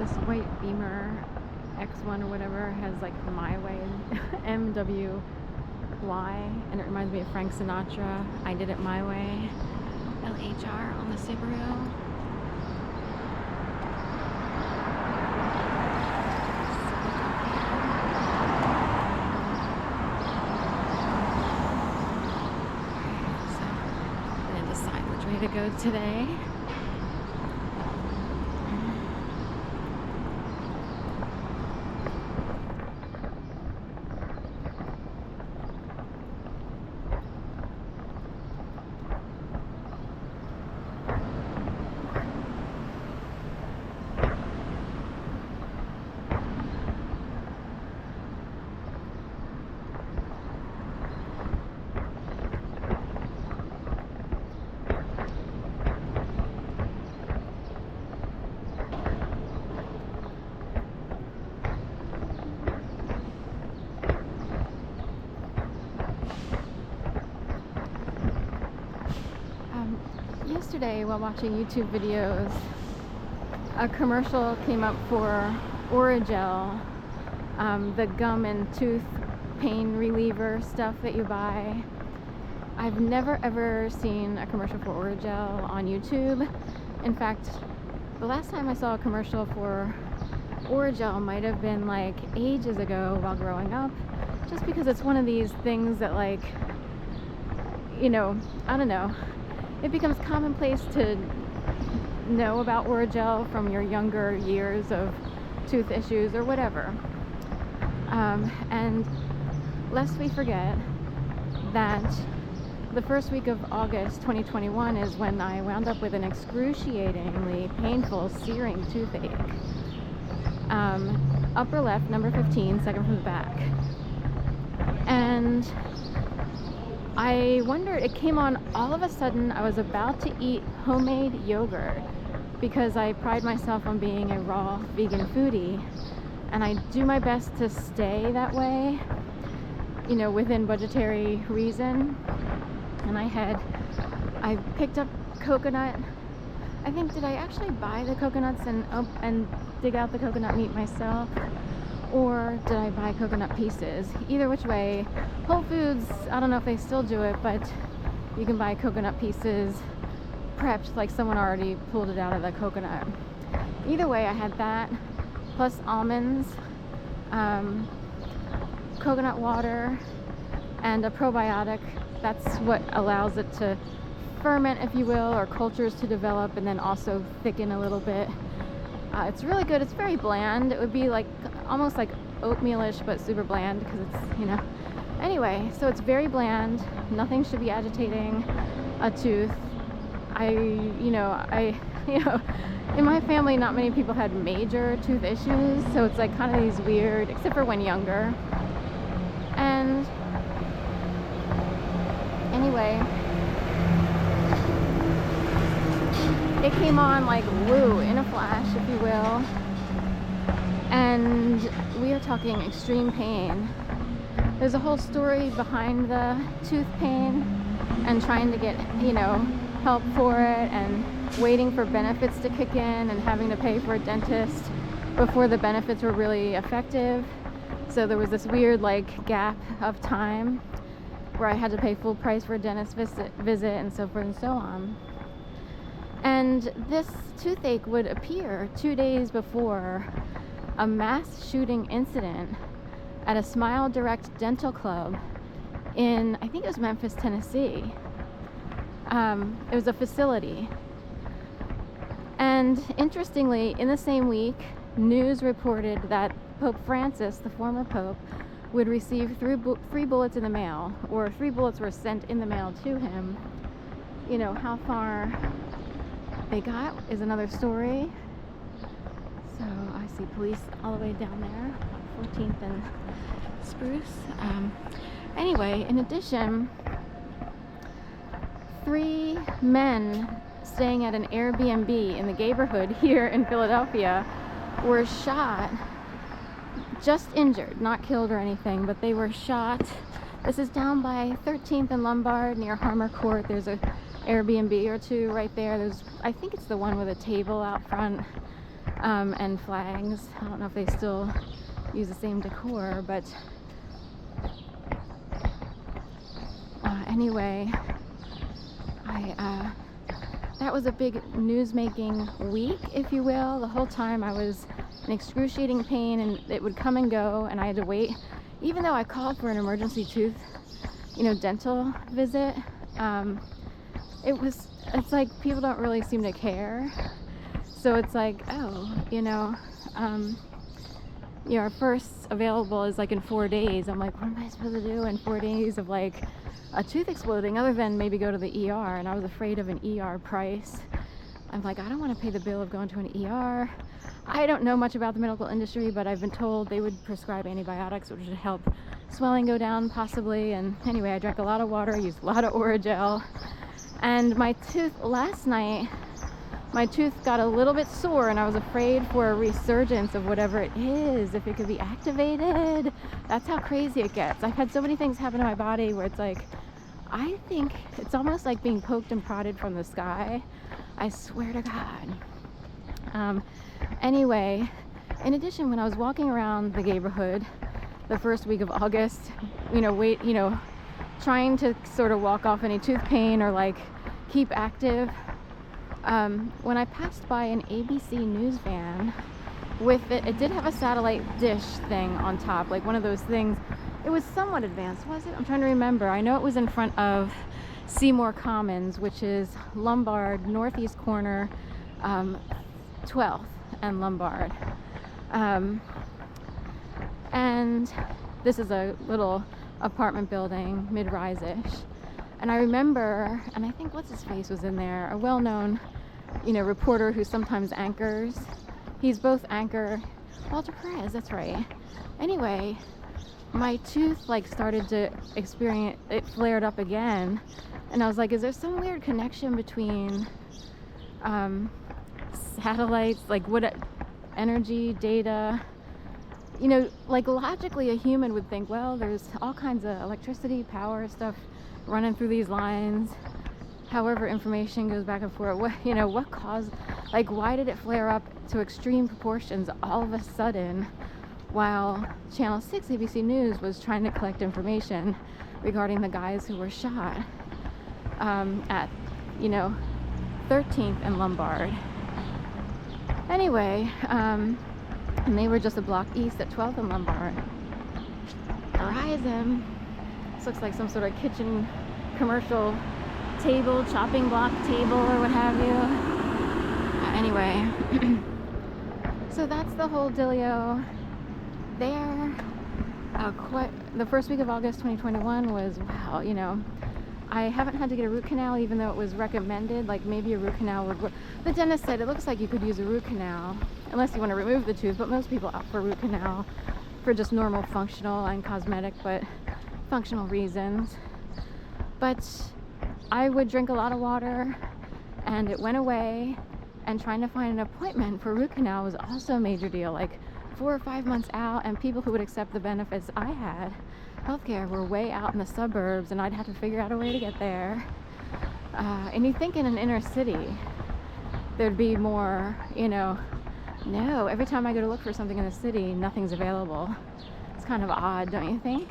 This white Beamer X1 or whatever has like My Way MWY, and it reminds me of Frank Sinatra. I Did It My Way. LHR on the Subaru. To go today. Yesterday, while watching YouTube videos, a commercial came up for Orajel, the gum and tooth pain reliever stuff that you buy. I've never ever seen a commercial for Orajel on YouTube. In fact, the last time I saw a commercial for Orajel might have been like ages ago while growing up, just because it's one of these things that, like, you know, I don't know, it becomes commonplace to know about Orajel from your younger years of tooth issues or whatever. And lest we forget that the first week of August 2021 is when I wound up with an excruciatingly painful, searing toothache. Upper left, number 15, second from the back. And I wondered, it came on all of a sudden. I was about to eat homemade yogurt because I pride myself on being a raw vegan foodie, and I do my best to stay that way, you know, within budgetary reason. And I picked up coconut. I think, did I actually buy the coconuts and dig out the coconut meat myself? Or did I buy coconut pieces? Either which way, Whole Foods, I don't know if they still do it, but you can buy coconut pieces prepped, like someone already pulled it out of the coconut. Either way, I had that, plus almonds, coconut water, and a probiotic. That's what allows it to ferment, if you will, or cultures to develop and then also thicken a little bit. It's really good. It's very bland. It would be like almost like oatmealish, but super bland because it's, you know. Anyway, so it's very bland. Nothing should be agitating a tooth. In my family, not many people had major tooth issues, so it's like kind of these weird, except for when younger. And anyway, it came on like woo, in a flash, if you will. And we are talking extreme pain. There's a whole story behind the tooth pain and trying to get, you know, help for it, and waiting for benefits to kick in and having to pay for a dentist before the benefits were really effective. So there was this weird like gap of time where I had to pay full price for a dentist visit and so forth and so on. And this toothache would appear 2 days before a mass shooting incident at a Smile Direct Dental Club in, I think it was Memphis, Tennessee. It was a facility. And interestingly, in the same week, news reported that Pope Francis, the former Pope, would receive three bullets in the mail, or 3 bullets were sent in the mail to him. You know, how far they got is another story. So I see police all the way down there, 14th and Spruce. Anyway, in addition, 3 men staying at an Airbnb in the neighborhood here in Philadelphia were shot, just injured, not killed or anything, but they were shot. This is down by 13th and Lombard near Harmer Court. There's a Airbnb or 2 right there. I think it's the one with a table out front. and flags. I don't know if they still use the same decor, but anyway, that was a big news-making week, if you will. The whole time I was in excruciating pain, and it would come and go, and I had to wait. Even though I called for an emergency tooth, dental visit, it's like people don't really seem to care. So it's like, our first available is like in 4 days. I'm like, what am I supposed to do in 4 days of like a tooth exploding, other than maybe go to the ER? And I was afraid of an ER price. I'm like, I don't want to pay the bill of going to an ER. I don't know much about the medical industry, but I've been told they would prescribe antibiotics, which would help swelling go down possibly. And anyway, I drank a lot of water, used a lot of Orajel, and my tooth last night, my tooth got a little bit sore, and I was afraid for a resurgence of whatever it is, if it could be activated. That's how crazy it gets. I've had so many things happen to my body where it's like, I think it's almost like being poked and prodded from the sky. I swear to God. Anyway, in addition, when I was walking around the neighborhood the first week of August, trying to sort of walk off any tooth pain or like keep active, when I passed by an ABC news van with it did have a satellite dish thing on top, like one of those things. It was somewhat advanced, was it? I'm trying to remember. I know it was in front of Seymour Commons, which is Lombard, northeast corner, 12th and Lombard. And this is a little apartment building, mid-rise-ish. And I remember, and I think what's his face was in there, a well-known, reporter who sometimes anchors. He's both anchor, Walter Perez, that's right. Anyway, my tooth started to experience, it flared up again. And I was like, is there some weird connection between satellites, energy, data? Logically a human would think, well, there's all kinds of electricity, power, stuff running through these lines. However, information goes back and forth. What caused, why did it flare up to extreme proportions all of a sudden while Channel 6 ABC News was trying to collect information regarding the guys who were shot at, 13th and Lombard. Anyway, and they were just a block east at 12th and Lombard. Horizon. This looks like some sort of kitchen commercial table, chopping block table or what have you. Anyway, so that's the whole dealio there. The first week of August 2021 was, wow, I haven't had to get a root canal, even though it was recommended, maybe a root canal would work. The dentist said it looks like you could use a root canal, unless you want to remove the tooth, but most people opt for root canal for just normal functional and cosmetic, but functional reasons. But I would drink a lot of water, and it went away, and trying to find an appointment for root canal was also a major deal, 4 or 5 months out, and people who would accept the benefits I had, healthcare, were way out in the suburbs, and I'd have to figure out a way to get there. And you think in an inner city there'd be more, no, every time I go to look for something in the city, nothing's available. It's kind of odd, don't you think?